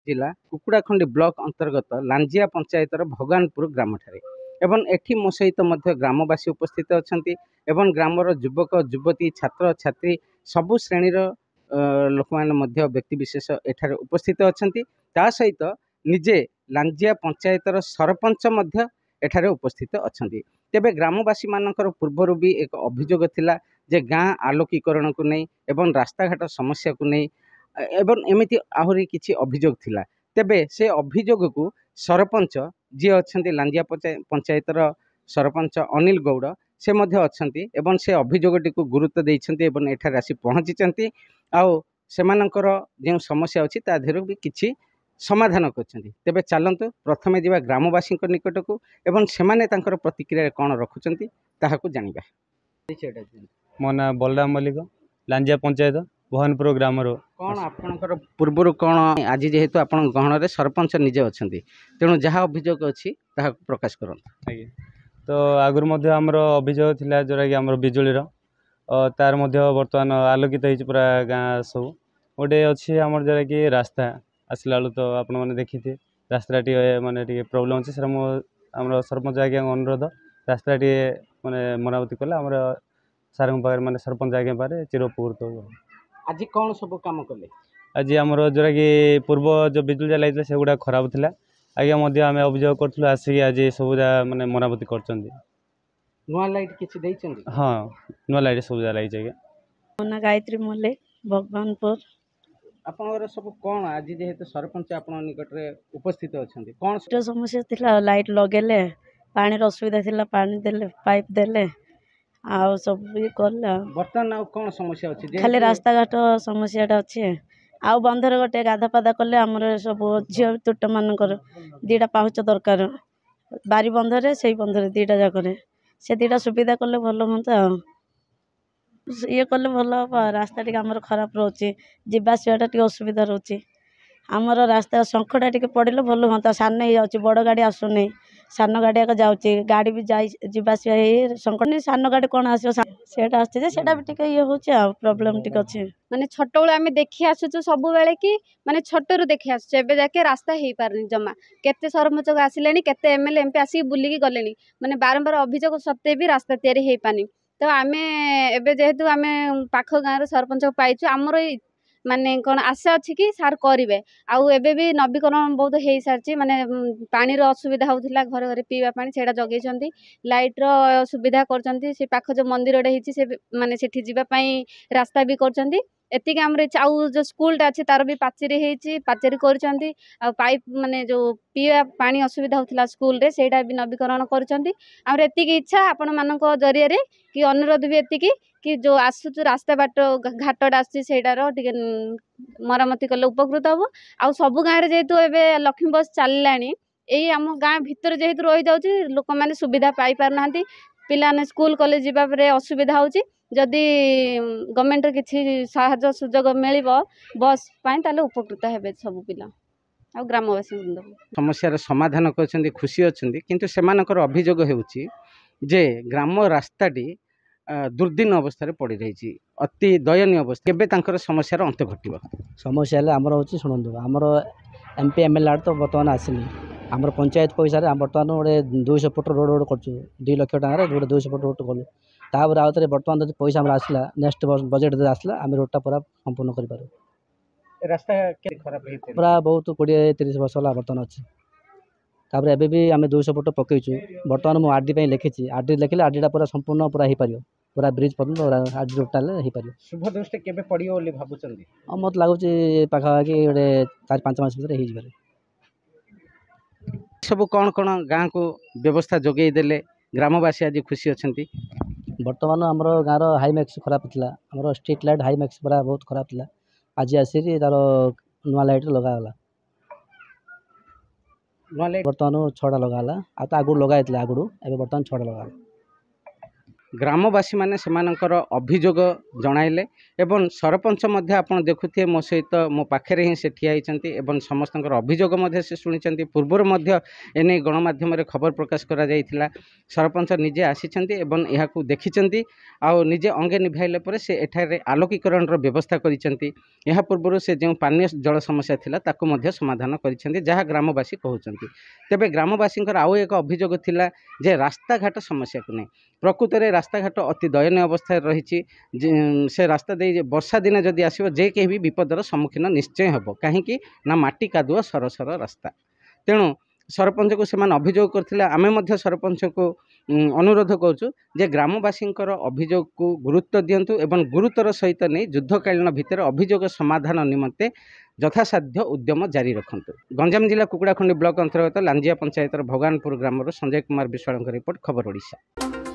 जिला कुकुड़ाखंडी ब्लॉक अंतर्गत लांजिया पंचायतर भगवानपुर ग्राम ठारे एवं एठी मो सहित मध्य ग्रामवासी उपस्थित अछंती एवं ग्रामर युवक युवती छात्र छात्री सबु श्रेणीर लोक माने मध्य व्यक्ति विशेष एठारे उपस्थित अछंती ता सहित निजे लांजिया पंचायतर सरपंच मध्य एठारे उपस्थित अछंती। तेबे ग्रामवासी मानकर पूर्वरु भी एक अभियोग थिला जे गाँ आलोकीकरण को नहीं एवं रास्ता घाट समस्या को नहीं एवं एमिति आहुरी किछि अभियोग थिला। तेबे से अभियोग को सरपंच जी अछंती लांजिया पंचायतर सरपंच अनिल गौड़ से मध्य अछंती एवं से अभियोगटी को गुरुत्व देइछंती एवं एठारे आसी पहुंचीचंती आउ सेमानकर जे समस्या अछि ता धेरु भी किछि समाधान करछंती। तेबे चलंतु प्रथमे जिबा ग्रामवासी निकट को एवं सेमाने तांकर प्रतिक्रिया कोन रखुचंती ताहाकू जानिबा। मो ना बलराम मल्लिक लांजिया पंचायत भवानपुर ग्राम कौन आपणकर पूर्वर कौन आज जेहेतु आपण गहन रे सरपंच निजे अछंती तेणु जहाँ अभियोग अछि ताहा प्रकाश करंत। तो आगुर मध्य हमर अभियोग थिला जोरा कि हमर बिजुली रो तार मध्य वर्तमान आलोकित होई पूरा गाँ सब गोटे अछि हमर जोरा कि रास्ता आसला बेलू तो आपण मैंने देखिथे रास्ता टी माने टी प्रॉब्लम अछि सर मो हमर सरपंच आज्ञा अनुरोध रास्ता टी माने मरामती कले हमर सार पाखे माने सरपंच आज्ञा पारे चिर उपकृत हो। आज कौन सब काम कले आज आमर जोरा कि पूर्व जो बिजुली जाइए से गुड़ा खराब थिला आज्ञा मध्य आम अभियोग करूँ आसिक आज सब माने मरामती कर नुआ लाइट किछि दैछंती। हाँ नुआ लाइट सब लगे आज्ञा। मो ना गायत्री मल्लिक भगवानपुर। आपनकर सब कौन आज जेहेतु सरपंच आपण निकट रे उपस्थित अछंती कौन समस्या थिला लाइट लगेले पानी असुविधा थिला पानी देले पाइप देले आउ सब भी करले बर्तमान आ कौन समस्या अछि खाली रास्ता घाट समस्याटा अच्छे आउ बंधर गोटे गाधा पाधा कले आमर सब झील तुट मानकर दीटा पाहुच दरकार बारी बंधरे से बंधरे दीटा जाकर से दीटा सुविधा कले भल हाँ ये कले भल हम रास्ता टी आमर खराब रोचे जावासवाटा टी असुविधा रोचे आमर रास्ता शंखटा टी पड़े भल हाँ सान हो जाऊँगी बड़ गाड़ी आसुनी सान गाड़ी आगे जाऊँगी गाड़ी भी जावास संकट नहीं सान गाड़ी कौन आसटा आसटा भी टे ये हो प्रोब्लेम टी अच्छे माने छोट बेलू आम देखी आसुचु सब बेले कि माने छोटरू देखी आसुचु एबे जाके रास्ता हो पारनी जमा केते सरपंच आसिले केते एमएलए एमपी आसिक बुलिकी गले माने बारंबार अभियोग सत्वे भी रास्ता तैयारी हो पानी तो आम एबे जेहेतु आम पाख गाँव सरपंच पाइचु आमर माने कौन आशा अच्छी कि सार करेंगे आउ एबे भी नवीकरण बहुत हो सारी माने पानी असुविधा होता घरे घरे पीवा पानी से जगेई लाइट रो सुविधा कर पाख जो मंदिर से माने सेठी जीवाई रास्ता भी कर एतिक आम आउ जो स्कूलटा अच्छे तार भी पाचेरी पाचेरी कर पाइप माने जो पीवा पानी असुविधा होता स्कूल रे सेटा भी नवीकरण कर इच्छा आपण मान जरिया कि अनुरोध भी एतिक कि जो आसुचु रास्ता बाट घाटटा आसटार टे मरामती कले उपकृत हम आउ सब गाँव जेहेतु एवं लक्ष्मी बस चलला यही आम गाँ भितर जेहेतु रही जाऊँगी लोक मैंने सुविधा पाई पार ना पिलाने स्कूल कॉलेज जावारे असुविधा होची जदि गवर्नमेंट किसी साहाय्य सुजोग मिल बस ताले उपकृत हेबे सब पिला आ ग्रामवासी समस्या समाधान कर खुशी अच्छा किंतु सेमानकर अभियोग होउची जे ग्राम रास्ताटी दुर्दिन अवस्था पड़ रही अति दयनीय अवस्था केबे तांकर समस्यार अंत घटिबो समस्या आमर होची शुणु आमर एमपी एमएलए तो बर्तमान आसनी आमर पंचायत पैसा बर्तमान गोटे 200 फुट रोड रोड कर 2 लाख टकर गोटे 200 फुट रोड कलु तापर आउ थे बर्तमान जो पैसा आसला नेक्स्ट बजेट आसला आम रोडटा पूरा संपूर्ण कर रास्ता खराब पूरा बहुत 20-30 वर्ष है बर्तमान अच्छे तापर एबे भी आम 200 फुट पकईचु बर्तमान मुझे आरडी लिखी आरडी लिखिले आरडीटा पूरा संपूर्ण पूरा हो पार पूरा ब्रिज पर्यटन आरडी रोडटा हो पार शुभ दृष्टि केबे पड़ियो बोली भाबुचंदी मत लगुच पाखापाखि गोटे 4-5 मास भर हो सब कौन कौन गाँ को व्यवस्था जोगई देले ग्रामवासी आज खुशी अच्छा बर्तमान आमर गाँव हाईमैक्स खराब था आमर स्ट्रीट लाइट हाईमैक्स पूरा बहुत खराब था आज आसिक तार नुआ लाइट लगाला बर्तमान 6टा लगाला आ तो आगुड़ लगाई आगुड़ ए बर्तमान 6टा लगाला। ग्रामवासी मैंने सेमानंकर अभियोग जणाइले एवं सरपंच मध्य आपण देखुथिए मो सहित मो पाखे ही से ठिया होती एवं समस्त अभियोग मध्य से शुणी पूर्वर मध्य एने गणमाध्यम खबर प्रकाश करा जाइथिला सरपंच निजे आसीचंती एवं यहाकू देखिचंती आउ निजे अंगे निभाइले परे से एठारे आलोकीकरण व्यवस्था करिसंती यहा पूर्व से जो पानीय जल समस्या थिला ताकू मध्य समाधान करिसंती जहाँ ग्रामवासी कहउचंती तेबे ग्रामवासी आउ एक अभियोग थिला जे रास्ता घाट समस्या को नहीं प्रकृत में रास्ता घाट अति दयनीय अवस्था रही से रास्ता दे वर्षा दिन जदि आसो जे कहीं भी विपदर सम्मुखीन निश्चय हम कहीं ना माटी कादुआ सरसर रास्ता तेणु सरपंच को सेमान अभियोग करथिले आमे सरपंच को अनुरोध करूँ जे ग्रामवासी अभियोग को गुरुत्व दिंतु एवं गुरुतर सहित नहीं युद्धकालीन भितर अभियोग समाधान निमंते यथासाध्य उद्यम जारी रखंतु। गंजाम जिला कुकुड़ाखुंडी ब्लॉक अंतर्गत लांजिया पंचायतर भगवानपुर ग्रामर संजय कुमार विश्वाल रिपोर्ट खबर ओडिशा।